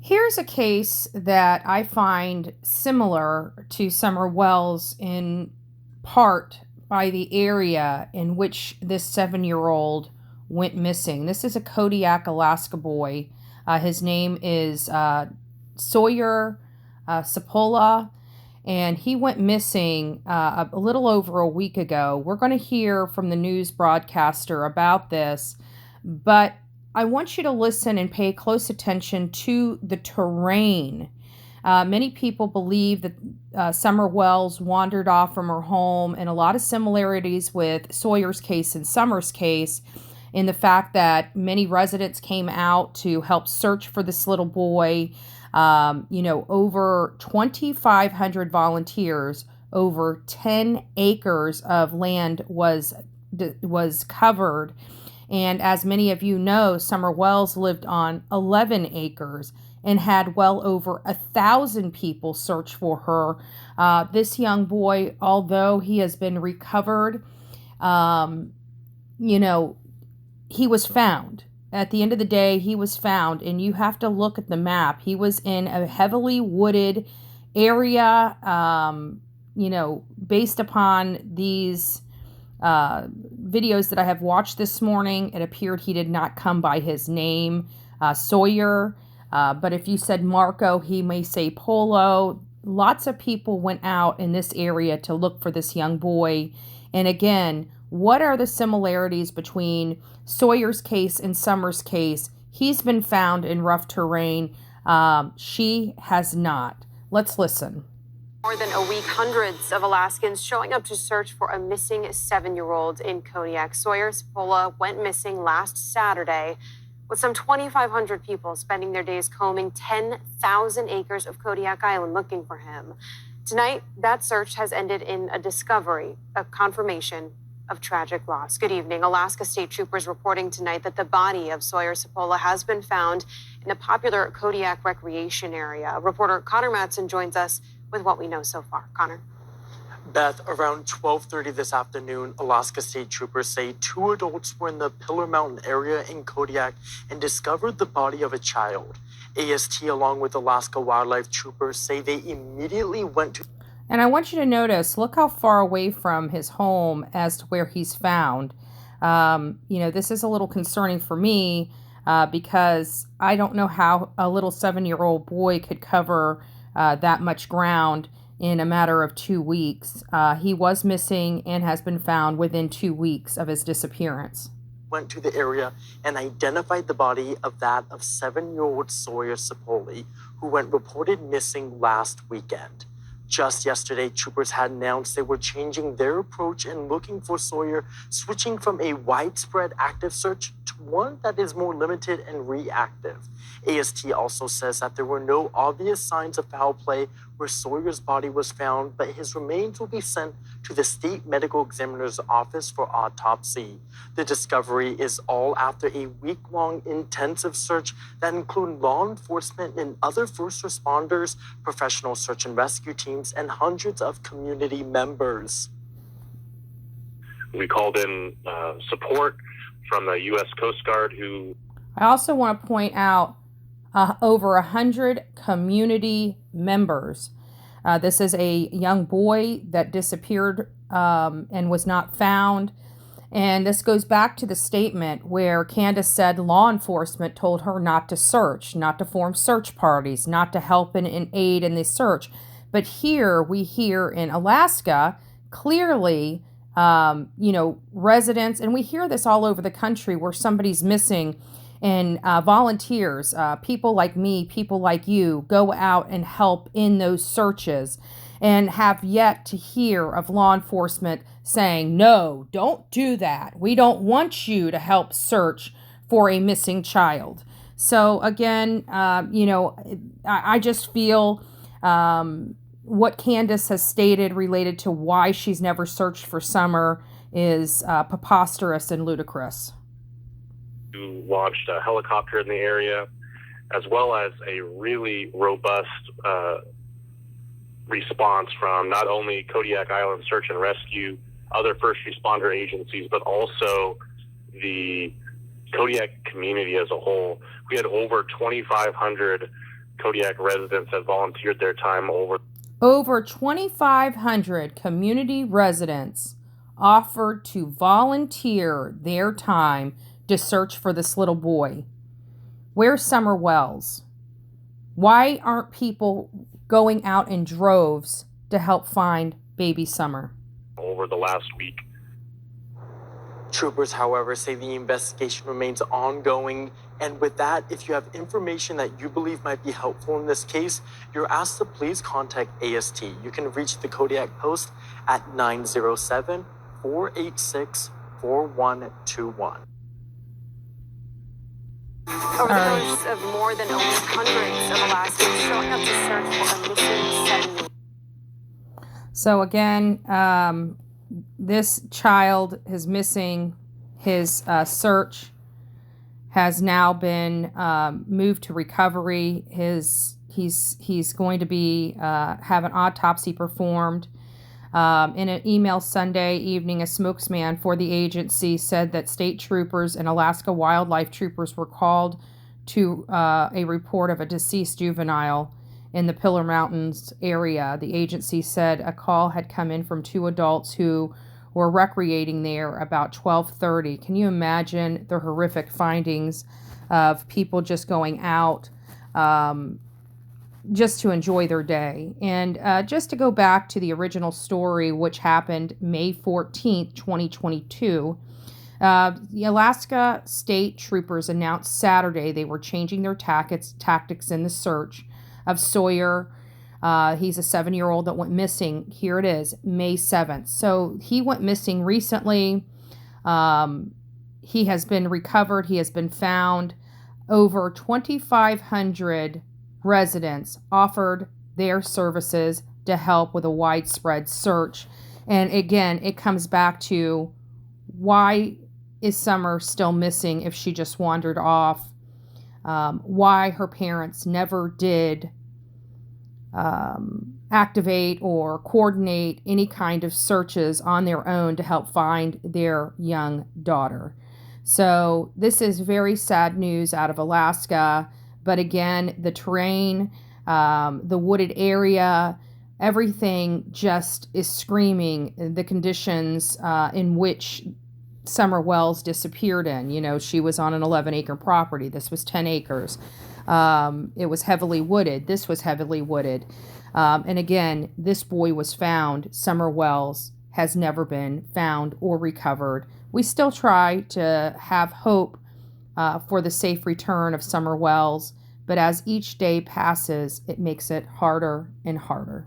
Here's a case that I find similar to SummerWells in part by the area in which this 7-year-old went missing. This is a Kodiak, Alaska boy. His name is Sawyer Cipolla, and he went missing a little over a week ago. We're going to hear from the news broadcaster about this, but I want you to listen and pay close attention to the terrain. Many people believe that Summer Wells wandered off from her home, and a lot of similarities with Sawyer's case and Summer's case in the fact that many residents came out to help search for this little boy. Over 2,500 volunteers, over 10 acres of land was covered. And as many of you know, Summer Wells lived on 11 acres and had well over 1,000 people search for her. This young boy, although he has been recovered, he was found. At the end of the day, he was found, and you have to look at the map. He was in a heavily wooded area, based upon these videos that I have watched this morning. It appeared he did not come by his name, Sawyer, but if you said Marco, he may say Polo. Lots of people went out in this area to look for this young boy. And again, what are the similarities between Sawyer's case and Summer's case? He's been found in rough terrain. She has not. Let's listen. More than a week, hundreds of Alaskans showing up to search for a missing 7-year-old in Kodiak. Sawyer Cipolla went missing last Saturday, with some 2,500 people spending their days combing 10,000 acres of Kodiak Island looking for him. Tonight, that search has ended in a discovery, a confirmation of tragic loss. Good evening. Alaska State Troopers reporting tonight that the body of Sawyer Cipolla has been found in a popular Kodiak recreation area. Reporter Connor Matson joins us with what we know so far. Connor. Beth, around 12:30 this afternoon, Alaska State Troopers say 2 adults were in the Pillar Mountain area in Kodiak and discovered the body of a child. AST, along with Alaska Wildlife Troopers, say they immediately went to... And I want you to notice, look how far away from his home as to where he's found. This is a little concerning for me because I don't know how a little 7-year-old boy could cover that much ground in a matter of 2 weeks. He was missing and has been found within 2 weeks of his disappearance. Went to the area and identified the body of 7-year-old Sawyer Cipolla, who went reported missing last weekend. Just yesterday, troopers had announced they were changing their approach and looking for Sawyer, switching from a widespread active search to one that is more limited and reactive. AST also says that there were no obvious signs of foul play where Sawyer's body was found, but his remains will be sent to the state medical examiner's office for autopsy. The discovery is all after a week-long intensive search that included law enforcement and other first responders, professional search and rescue teams, and hundreds of community members. We called in support from the U.S. Coast Guard, who... I also want to point out over 100 community members. This is a young boy that disappeared and was not found. And this goes back to the statement where Candus said law enforcement told her not to search, not to form search parties, not to help and aid in the search. But here we hear in Alaska, clearly, residents, and we hear this all over the country where somebody's missing, and volunteers, people like me, people like you, go out and help in those searches, and have yet to hear of law enforcement saying, no, don't do that. We don't want you to help search for a missing child. So again, I just feel what Candus has stated related to why she's never searched for Summer is preposterous and ludicrous. Who launched a helicopter in the area, as well as a really robust response from not only Kodiak Island Search and Rescue, other first responder agencies, but also the Kodiak community as a whole. We had over 2,500 Kodiak residents have volunteered their time Over 2,500 community residents offered to volunteer their time to search for this little boy. Where's SummerWells? Why aren't people going out in droves to help find baby Summer? over the last week. Troopers, however, say the investigation remains ongoing. And with that, if you have information that you believe might be helpful in this case, you're asked to please contact AST. You can reach the Kodiak Post at 907-486-4121. Over the course of more than a week, hundreds of Alaskans showing up to search for a missing 7-year-old. So again, this child is missing. His search has now been moved to recovery. He's going to be have an autopsy performed. In an email Sunday evening, a spokesman for the agency said that state troopers and Alaska wildlife troopers were called to a report of a deceased juvenile in the Pillar Mountains area. The agency said a call had come in from 2 adults who were recreating there about 12:30. Can you imagine the horrific findings of people just going out just to enjoy their day? And just to go back to the original story, which happened May 14th, 2022, the Alaska State Troopers announced Saturday they were changing their tactics in the search of Sawyer. He's a 7-year-old that went missing. Here it is, May 7th. So he went missing recently. He has been recovered. He has been found. Over 2,500 residents offered their services to help with a widespread search. And again, it comes back to, why is Summer still missing if she just wandered off? Why her parents never did activate or coordinate any kind of searches on their own to help find their young daughter. So this is very sad news out of Alaska. But again, the terrain, the wooded area, everything just is screaming the conditions in which SummerWells disappeared in. You know, she was on an 11-acre property. This was 10 acres. It was heavily wooded. This was heavily wooded. And again, this boy was found. SummerWells has never been found or recovered. We still try to have hope for the safe return of SummerWells, but as each day passes, it makes it harder and harder.